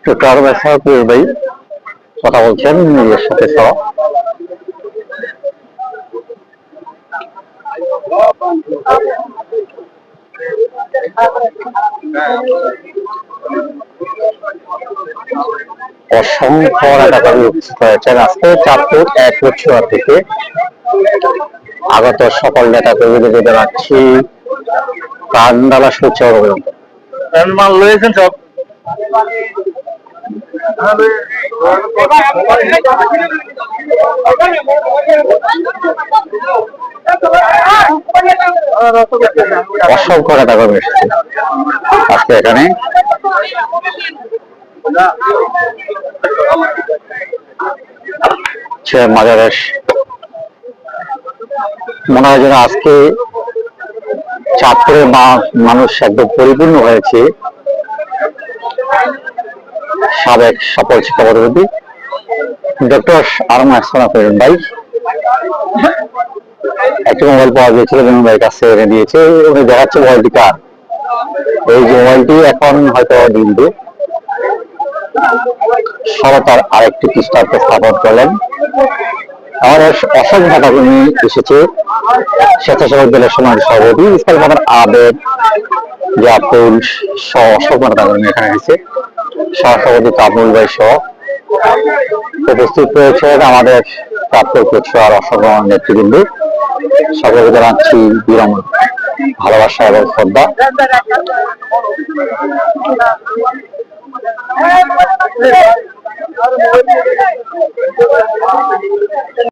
total ব্যবসা ভাই কথা বলছেন নিজের সাথে সহ অসংখ্য টাকার উপস্থিত হয়েছেন আজকে চাঁদপুর 1 থেকে আগত সকল নেতা কর্মীদের জানাচ্ছি প্রাণডালা সূচক মাল রয়েছেন সব অসংখ্য টাকা কমে এসেছে আজকে এখানে মাজারের মনে হয় যেন আজকে চাঁদপুরের মানুষ একদম পরিপূর্ণ হয়েছে সাবেক সফল শিক্ষা পদ্ধতি ডক্টর আরমা ভাই একটা মোবাইল পাওয়া গিয়েছিল ভাই কাছে এনে দিয়েছে উনি দেখাচ্ছে মোবাইলটি কার এই যে মোবাইলটি এখন হয়তো দিনবে সরকার আরেকটি পৃষ্ঠার্থ স্থাপন করলেন আমাদের অসংখ্য নেতাকর্মী এসেছে স্বেচ্ছাসেবক দলের সমাজ সভাপতি ইসলাম মোহাম্মদ আবেদ জাপুল সহ অসংখ্য নেতাকর্মী এখানে এসেছে সহসভাপতি কামরুল ভাই সহ উপস্থিত রয়েছেন আমাদের চাঁদপুর পেছুয়ার অসংখ্য নেতৃবৃন্দ সকলকে জানাচ্ছি বিরাম ভালোবাসা এবং শ্রদ্ধা